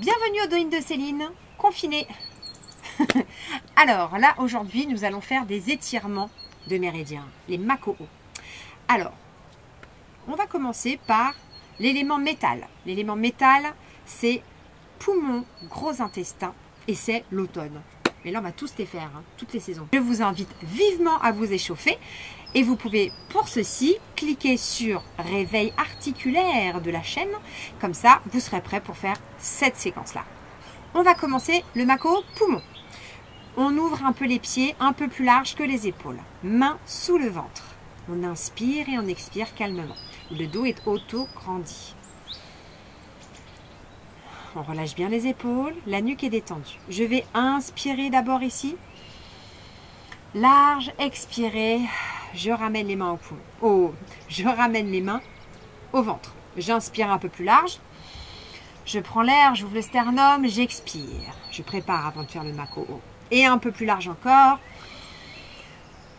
Bienvenue au Doing de Céline, confinée. Alors là, aujourd'hui, nous allons faire des étirements de méridiens, les Makō. Alors, on va commencer par l'élément métal. L'élément métal, c'est poumon, gros intestin, et c'est l'automne. Mais là, on va tous les faire, hein, toutes les saisons. Je vous invite vivement à vous échauffer. Et vous pouvez, pour ceci, cliquer sur réveil articulaire de la chaîne. Comme ça, vous serez prêt pour faire cette séquence-là. On va commencer le Makō poumon. On ouvre un peu les pieds, un peu plus large que les épaules. Main sous le ventre. On inspire et on expire calmement. Le dos est auto-grandi. On relâche bien les épaules, la nuque est détendue. Je vais inspirer d'abord ici. Large, expirer. Je ramène les mains au poumon. Je ramène les mains au ventre. J'inspire un peu plus large. Je prends l'air, j'ouvre le sternum, j'expire. Je prépare avant de faire le Makō. Et un peu plus large encore.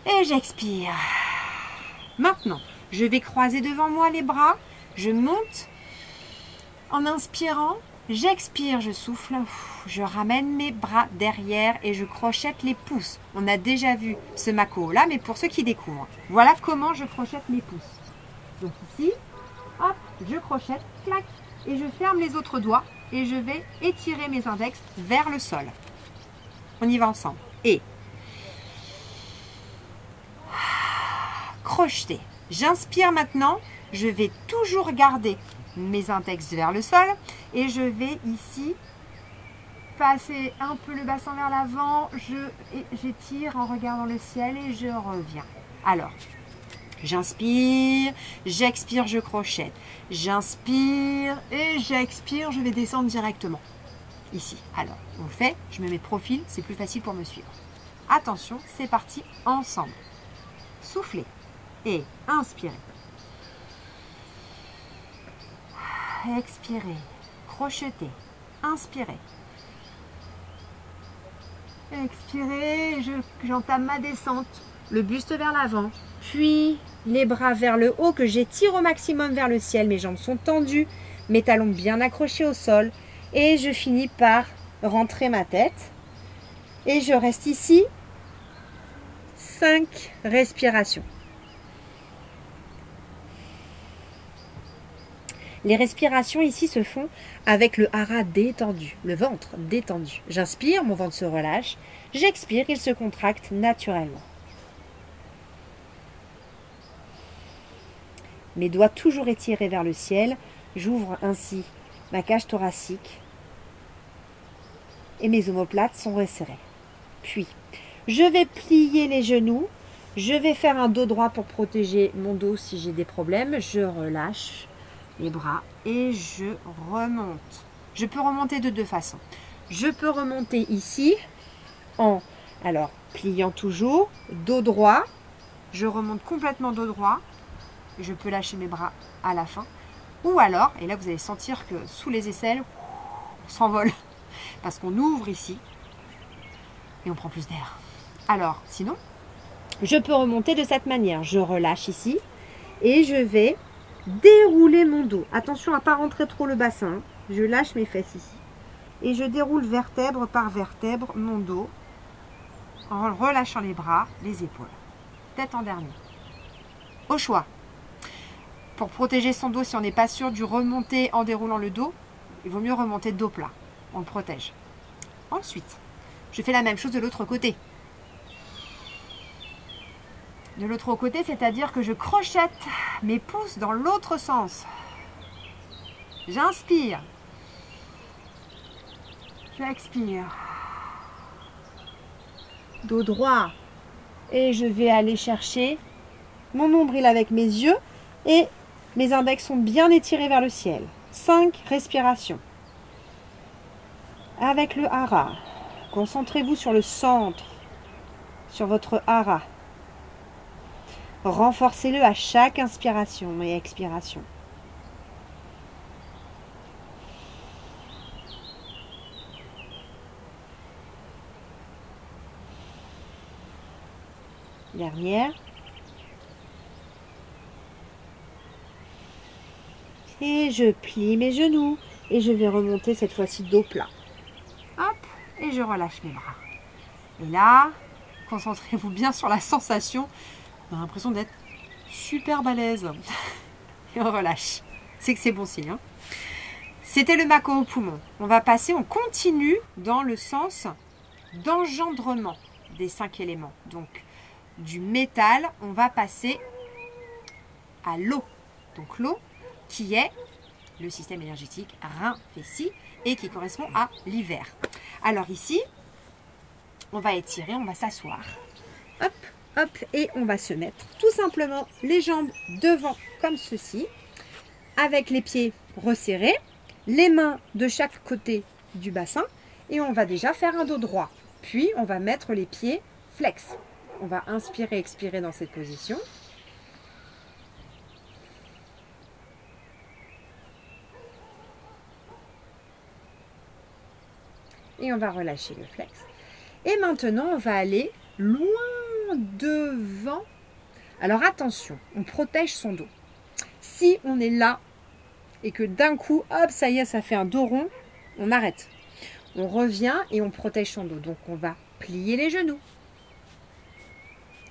Et j'expire. Maintenant, je vais croiser devant moi les bras. Je monte en inspirant. J'expire, je souffle, je ramène mes bras derrière et je crochette les pouces. On a déjà vu ce Makō là, mais pour ceux qui découvrent, voilà comment je crochette mes pouces. Donc ici, hop, je crochette, clac, et je ferme les autres doigts et je vais étirer mes index vers le sol. On y va ensemble. Et crocheter. J'inspire maintenant, je vais toujours garder mes index vers le sol et je vais ici passer un peu le bassin vers l'avant, j'étire en regardant le ciel et je reviens. Alors, j'inspire, j'expire, je crochette, j'inspire et j'expire, je vais descendre directement ici. Alors, on le fait, je me mets de profil, c'est plus facile pour me suivre. Attention, c'est parti ensemble. Soufflez et inspirez. Expirez, crochetez, inspirez. Expirez, j'entame ma descente, le buste vers l'avant, puis les bras vers le haut que j'étire au maximum vers le ciel. Mes jambes sont tendues, mes talons bien accrochés au sol et je finis par rentrer ma tête. Et je reste ici 5 respirations. Les respirations ici se font avec le hara détendu, le ventre détendu. J'inspire, mon ventre se relâche. J'expire, il se contracte naturellement. Mes doigts toujours étirés vers le ciel. J'ouvre ainsi ma cage thoracique et mes omoplates sont resserrées. Puis, je vais plier les genoux. Je vais faire un dos droit pour protéger mon dos si j'ai des problèmes. Je relâche les bras et je remonte. Je peux remonter de deux façons. Je peux remonter ici en pliant toujours, dos droit. Je remonte complètement dos droit. Je peux lâcher mes bras à la fin. Ou alors, et là vous allez sentir que sous les aisselles, on s'envole. Parce qu'on ouvre ici et on prend plus d'air. Alors, sinon, je peux remonter de cette manière. Je relâche ici et je vais dérouler mon dos. Attention à ne pas rentrer trop le bassin. Je lâche mes fesses ici. Et je déroule vertèbre par vertèbre mon dos en relâchant les bras, les épaules. Tête en dernier. Au choix. Pour protéger son dos, si on n'est pas sûr du remonter en déroulant le dos, il vaut mieux remonter dos plat. On le protège. Ensuite, je fais la même chose de l'autre côté. De l'autre côté, c'est-à-dire que je crochette mes pouces dans l'autre sens. J'inspire. J'expire. Dos droit. Et je vais aller chercher mon nombril avec mes yeux et mes index sont bien étirés vers le ciel. 5 respirations. Avec le hara. Concentrez-vous sur le centre, sur votre hara. Renforcez-le à chaque inspiration et expiration. Dernière. Et je plie mes genoux. Et je vais remonter cette fois-ci dos plat. Hop, et je relâche mes bras. Et là, concentrez-vous bien sur la sensation. On a l'impression d'être super balèze. Et on relâche. C'est que c'est bon signe. Hein. C'était le Mako au poumon. On va passer, on continue dans le sens d'engendrement des 5 éléments. Donc, du métal, on va passer à l'eau. Donc, l'eau qui est le système énergétique rein, vessie et qui correspond à l'hiver. Alors ici, on va étirer, on va s'asseoir. Hop, hop, et on va se mettre tout simplement les jambes devant comme ceci, avec les pieds resserrés, les mains de chaque côté du bassin et on va déjà faire un dos droit. Puis, on va mettre les pieds flex. On va inspirer, expirer dans cette position. Et on va relâcher le flex. Et maintenant, on va aller loin devant. Alors attention, on protège son dos. Si on est là et que d'un coup, hop, ça y est, ça fait un dos rond, on arrête. On revient et on protège son dos. Donc on va plier les genoux.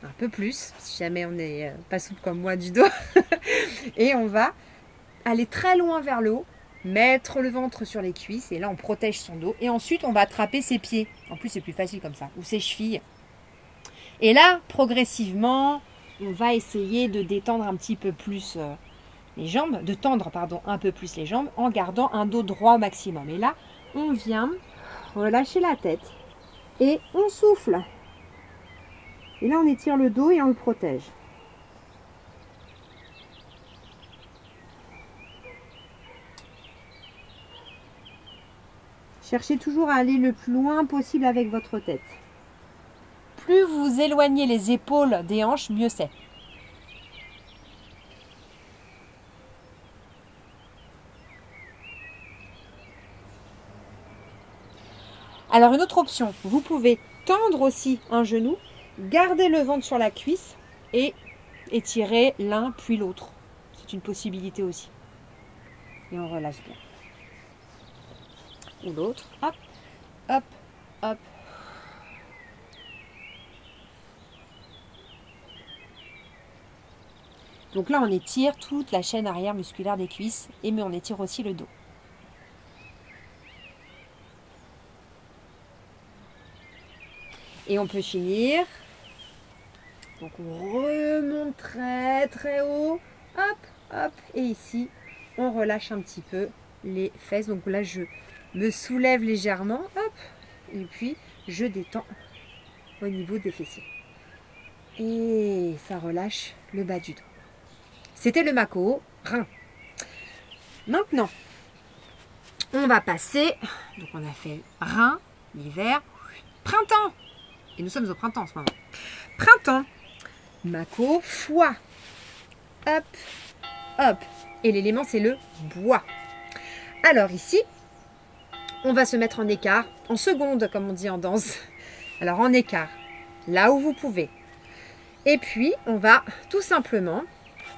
Un peu plus, si jamais on n'est pas souple comme moi du dos. Et on va aller très loin vers le haut, mettre le ventre sur les cuisses. Et là, on protège son dos. Et ensuite, on va attraper ses pieds. En plus, c'est plus facile comme ça. Ou ses chevilles. Et là, progressivement, on va essayer de détendre un petit peu plus les jambes. De tendre, pardon, un peu plus les jambes en gardant un dos droit au maximum. Et là, on vient relâcher la tête. Et on souffle. Et là, on étire le dos et on le protège. Cherchez toujours à aller le plus loin possible avec votre tête. Plus vous éloignez les épaules des hanches, mieux c'est. Alors, une autre option, vous pouvez tendre aussi un genou, garder le ventre sur la cuisse et étirer l'un puis l'autre. C'est une possibilité aussi. Et on relâche bien. Ou l'autre. Hop, hop, hop. Donc là, on étire toute la chaîne arrière musculaire des cuisses, mais on étire aussi le dos. Et on peut finir. Donc on remonte très très haut. Hop, hop. Et ici, on relâche un petit peu les fesses. Donc là, je me soulève légèrement. Hop. Et puis, je détends au niveau des fessiers. Et ça relâche le bas du dos. C'était le Mako rein. Maintenant, on va passer. Donc on a fait rein, l'hiver, printemps. Et nous sommes au printemps en ce moment. Printemps, Mako, foie. Hop, hop. Et l'élément, c'est le bois. Alors ici, on va se mettre en écart, en seconde, comme on dit en danse. Alors en écart, là où vous pouvez. Et puis, on va tout simplement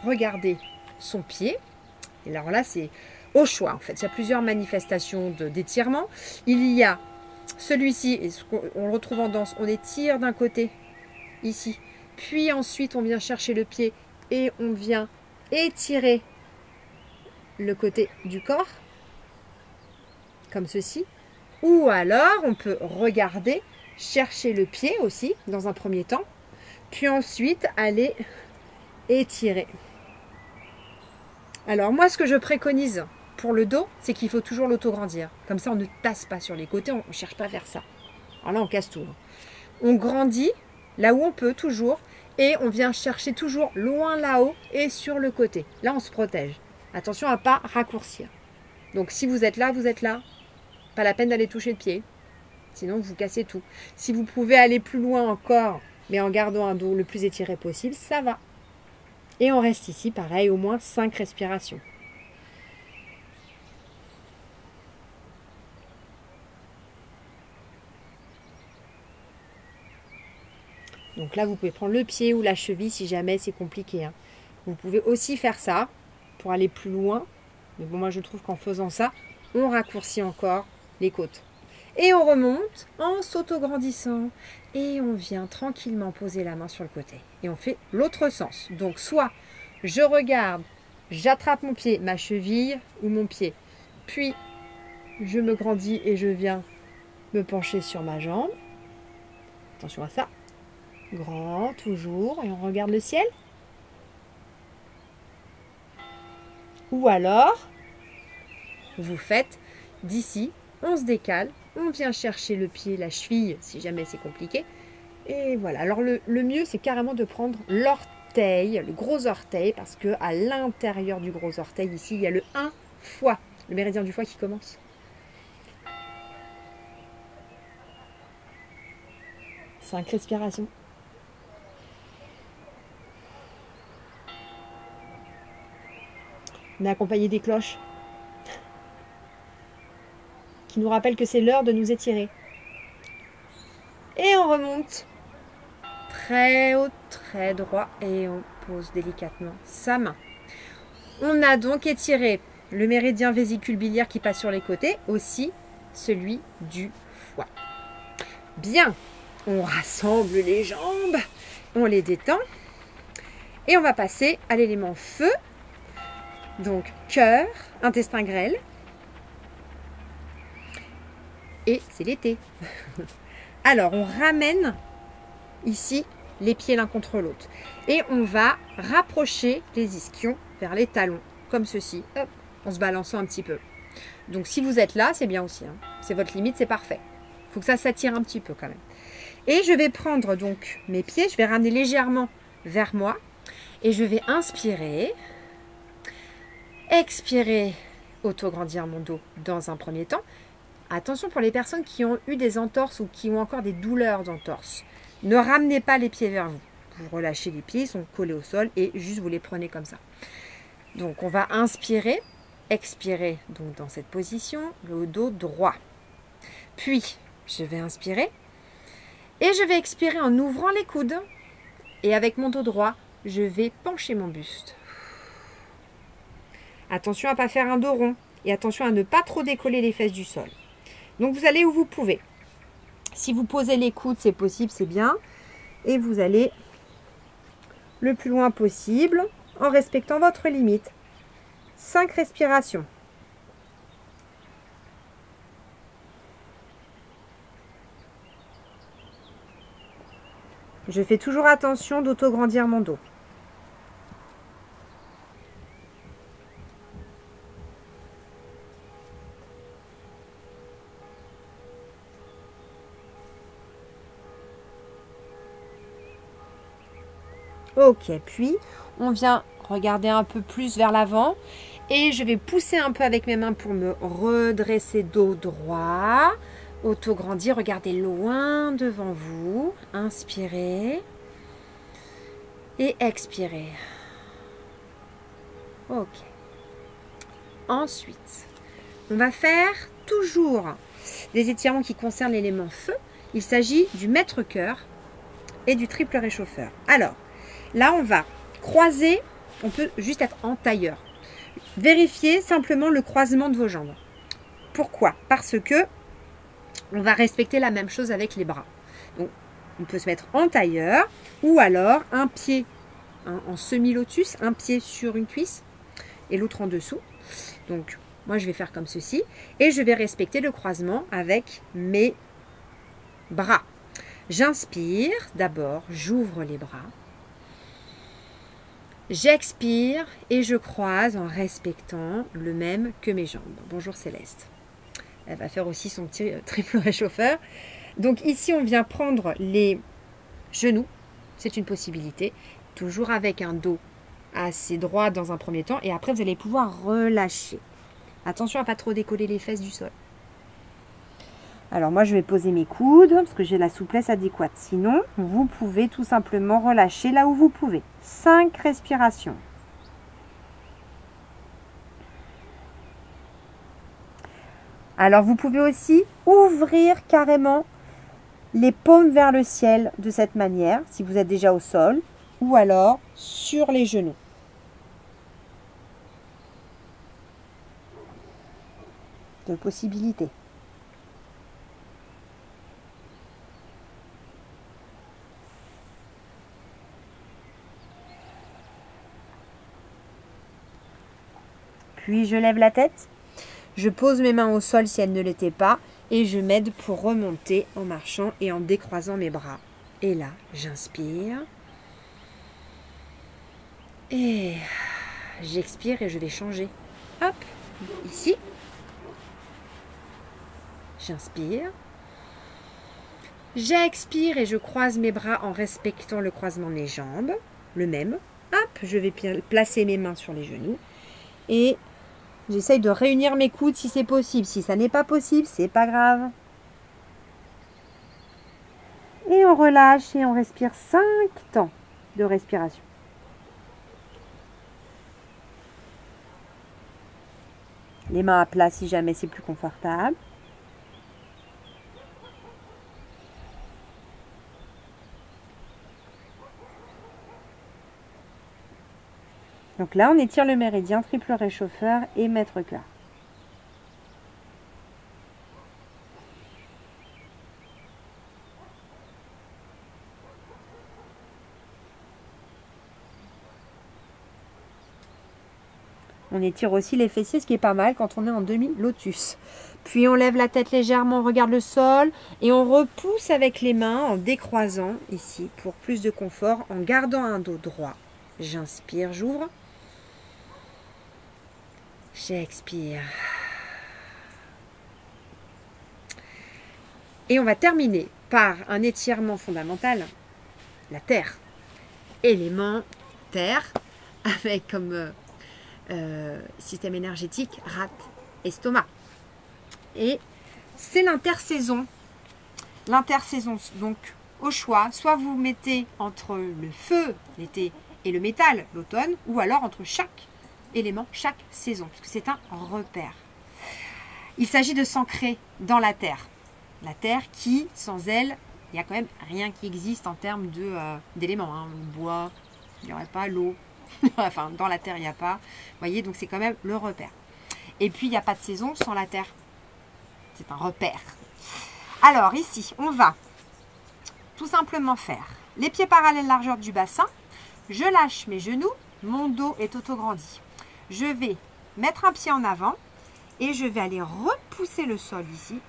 regarder son pied. Et alors là, c'est au choix, en fait. Il y a plusieurs manifestations d'étirement. Il y a celui-ci, on le retrouve en danse, on étire d'un côté, ici. Puis ensuite, on vient chercher le pied et on vient étirer le côté du corps, comme ceci. Ou alors, on peut regarder, chercher le pied aussi, dans un premier temps. Puis ensuite, aller étirer. Alors moi, ce que je préconise pour le dos, c'est qu'il faut toujours l'autograndir. Comme ça, on ne tasse pas sur les côtés, on ne cherche pas vers ça. Alors là, on casse tout. On grandit là où on peut toujours et on vient chercher toujours loin là-haut et sur le côté. Là, on se protège. Attention à ne pas raccourcir. Donc si vous êtes là, pas la peine d'aller toucher le pied. Sinon, vous cassez tout. Si vous pouvez aller plus loin encore, mais en gardant un dos le plus étiré possible, ça va. Et on reste ici, pareil, au moins 5 respirations. Donc là, vous pouvez prendre le pied ou la cheville si jamais c'est compliqué. Hein. Vous pouvez aussi faire ça pour aller plus loin. Mais bon, moi, je trouve qu'en faisant ça, on raccourcit encore les côtes. Et on remonte en s'auto-grandissant. Et on vient tranquillement poser la main sur le côté. Et on fait l'autre sens. Donc soit je regarde, j'attrape mon pied, ma cheville ou mon pied. Puis je me grandis et je viens me pencher sur ma jambe. Attention à ça. Grand, toujours. Et on regarde le ciel. Ou alors, vous faites d'ici, on se décale, on vient chercher le pied, la cheville, si jamais c'est compliqué. Et voilà. Alors le mieux, c'est carrément de prendre l'orteil, le gros orteil, parce que à l'intérieur du gros orteil, ici, il y a le 1 foie, le méridien du foie qui commence. 5 respirations. On est accompagné des cloches qui nous rappellent que c'est l'heure de nous étirer. Et on remonte très haut, très droit et on pose délicatement sa main. On a donc étiré le méridien vésicule biliaire qui passe sur les côtés, aussi celui du foie. Bien, on rassemble les jambes, on les détend et on va passer à l'élément feu. Donc cœur, intestin grêle. Et c'est l'été. Alors on ramène ici les pieds l'un contre l'autre. Et on va rapprocher les ischions vers les talons, comme ceci, hop, en se balançant un petit peu. Donc si vous êtes là, c'est bien aussi. Hein. C'est votre limite, c'est parfait. Il faut que ça s'attire un petit peu quand même. Et je vais prendre donc mes pieds, je vais ramener légèrement vers moi. Et je vais inspirer. Expirer, auto-grandir mon dos dans un premier temps. Attention pour les personnes qui ont eu des entorses ou qui ont encore des douleurs d'entorse. Ne ramenez pas les pieds vers vous. Vous relâchez les pieds, ils sont collés au sol et juste vous les prenez comme ça. Donc on va inspirer, expirer donc dans cette position, le dos droit. Puis je vais inspirer et je vais expirer en ouvrant les coudes. Et avec mon dos droit, je vais pencher mon buste. Attention à ne pas faire un dos rond et attention à ne pas trop décoller les fesses du sol. Donc vous allez où vous pouvez. Si vous posez les coudes, c'est possible, c'est bien. Et vous allez le plus loin possible en respectant votre limite. 5 respirations. Je fais toujours attention d'auto-grandir mon dos. Ok, puis on vient regarder un peu plus vers l'avant et je vais pousser un peu avec mes mains pour me redresser dos droit. Auto-grandir, regardez loin devant vous. Inspirez et expirez. Ok. Ensuite, on va faire toujours des étirements qui concernent l'élément feu. Il s'agit du maître-cœur et du triple réchauffeur. Alors, là, on va croiser, on peut juste être en tailleur. Vérifiez simplement le croisement de vos jambes. Pourquoi? Parce que on va respecter la même chose avec les bras. Donc, on peut se mettre en tailleur ou alors un pied en semi-lotus, un pied sur une cuisse et l'autre en dessous. Donc, moi, je vais faire comme ceci et je vais respecter le croisement avec mes bras. J'inspire, d'abord, j'ouvre les bras. J'expire et je croise en respectant le même que mes jambes. Bonjour Céleste. Elle va faire aussi son petit triple réchauffeur. Donc ici, on vient prendre les genoux. C'est une possibilité. Toujours avec un dos assez droit dans un premier temps. Et après, vous allez pouvoir relâcher. Attention à ne pas trop décoller les fesses du sol. Alors moi, je vais poser mes coudes parce que j'ai la souplesse adéquate. Sinon, vous pouvez tout simplement relâcher là où vous pouvez. 5 respirations. Alors, vous pouvez aussi ouvrir carrément les paumes vers le ciel de cette manière, si vous êtes déjà au sol, ou alors sur les genoux. de possibilités. Puis je lève la tête, je pose mes mains au sol si elles ne l'étaient pas et je m'aide pour remonter en marchant et en décroisant mes bras. Et là, j'inspire et j'expire et je vais changer. Hop, ici. J'inspire. J'expire et je croise mes bras en respectant le croisement de mes jambes. Le même. Hop, je vais placer mes mains sur les genoux. Et j'essaye de réunir mes coudes si c'est possible. Si ça n'est pas possible, c'est pas grave. Et on relâche et on respire 5 temps de respiration. Les mains à plat si jamais c'est plus confortable. Donc là, on étire le méridien, triple réchauffeur et maître cœur. On étire aussi les fessiers, ce qui est pas mal quand on est en demi-lotus. Puis on lève la tête légèrement, on regarde le sol et on repousse avec les mains en décroisant ici pour plus de confort, en gardant un dos droit. J'inspire, j'ouvre. J'expire. Et on va terminer par un étirement fondamental, la terre. Élément terre, avec comme système énergétique, rate, estomac. Et c'est l'intersaison. L'intersaison, donc au choix, soit vous mettez entre le feu, l'été, et le métal, l'automne, ou alors entre chaque élément, chaque saison, parce que c'est un repère. Il s'agit de s'ancrer dans la terre. La terre qui, sans elle, il n'y a quand même rien qui existe en termes d'éléments. Le bois, il n'y aurait pas l'eau. Enfin, dans la terre, il n'y a pas. Vous voyez, donc c'est quand même le repère. Et puis, il n'y a pas de saison sans la terre. C'est un repère. Alors, ici, on va tout simplement faire les pieds parallèles largeur du bassin. Je lâche mes genoux. Mon dos est auto-grandi. Je vais mettre un pied en avant et je vais aller repousser le sol ici.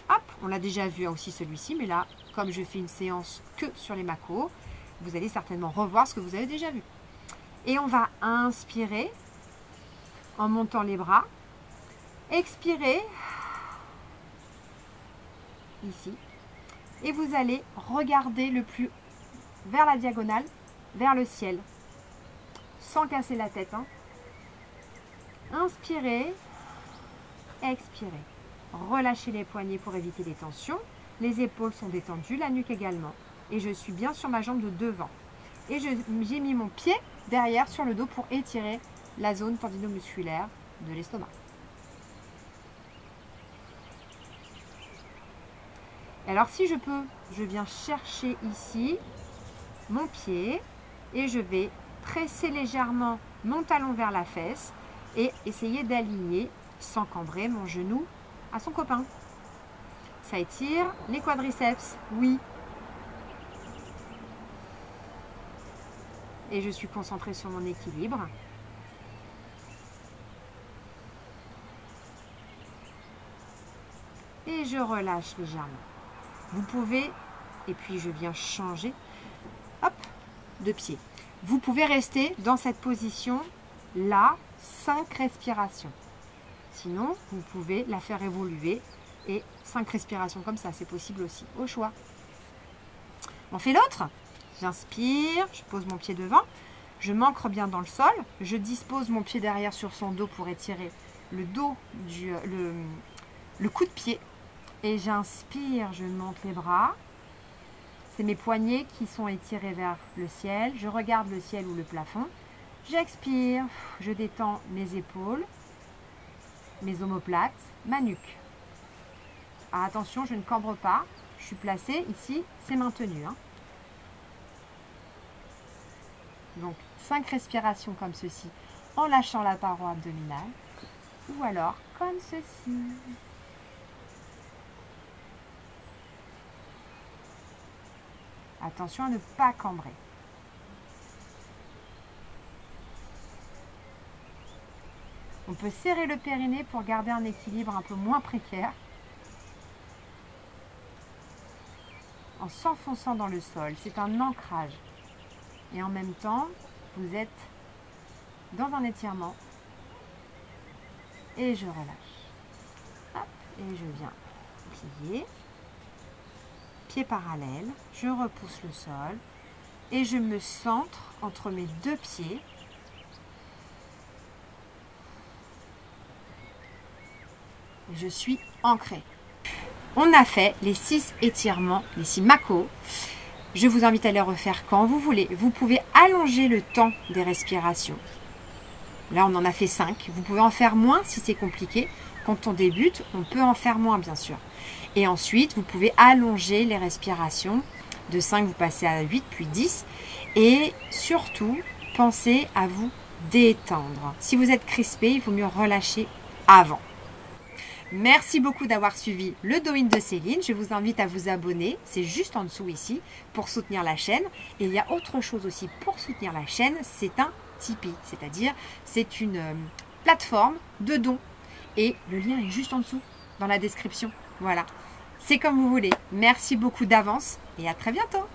Hop, on l'a déjà vu aussi celui-ci, mais là, comme je fais une séance que sur les macros, vous allez certainement revoir ce que vous avez déjà vu. Et on va inspirer en montant les bras, expirer ici, et vous allez regarder le plus vers la diagonale, vers le ciel, sans casser la tête. Inspirez, expirez. Relâchez les poignets pour éviter les tensions. Les épaules sont détendues, la nuque également. Et je suis bien sur ma jambe de devant. Et j'ai mis mon pied derrière sur le dos pour étirer la zone tendinomusculaire de l'estomac. Alors si je peux, je viens chercher ici mon pied et je vais presser légèrement mon talon vers la fesse et essayer d'aligner sans cambrer mon genou à son copain. Ça étire les quadriceps, oui. Et je suis concentrée sur mon équilibre. Et je relâche légèrement. Vous pouvez, et puis je viens changer, hop, de pied. Vous pouvez rester dans cette position là, 5 respirations. Sinon, vous pouvez la faire évoluer et 5 respirations comme ça, c'est possible aussi, au choix. On fait l'autre. J'inspire, je pose mon pied devant, je m'ancre bien dans le sol, je dispose mon pied derrière sur son dos pour étirer le dos, le coup de pied. Et j'inspire, je monte les bras. C'est mes poignets qui sont étirés vers le ciel. Je regarde le ciel ou le plafond. J'expire, je détends mes épaules, mes omoplates, ma nuque. Alors attention, je ne cambre pas. Je suis placée ici, c'est maintenu. Donc 5 respirations comme ceci en lâchant la paroi abdominale. ou alors comme ceci. Attention à ne pas cambrer. On peut serrer le périnée pour garder un équilibre un peu moins précaire. En s'enfonçant dans le sol, c'est un ancrage. Et en même temps, vous êtes dans un étirement. Et je relâche. Hop, et je viens plier. Pied parallèle, je repousse le sol. Et je me centre entre mes deux pieds. Je suis ancrée. On a fait les 6 étirements, les 6 Mako. Je vous invite à les refaire quand vous voulez. Vous pouvez allonger le temps des respirations. Là, on en a fait 5. Vous pouvez en faire moins si c'est compliqué. Quand on débute, on peut en faire moins, bien sûr. Et ensuite, vous pouvez allonger les respirations. De 5, vous passez à 8, puis 10. Et surtout, pensez à vous détendre. Si vous êtes crispé, il vaut mieux relâcher avant. Merci beaucoup d'avoir suivi le Do-In de Céline. Je vous invite à vous abonner, c'est juste en dessous ici, pour soutenir la chaîne. Et il y a autre chose aussi pour soutenir la chaîne, c'est un Tipeee, c'est-à-dire c'est une plateforme de dons. Et le lien est juste en dessous, dans la description. Voilà, c'est comme vous voulez. Merci beaucoup d'avance et à très bientôt.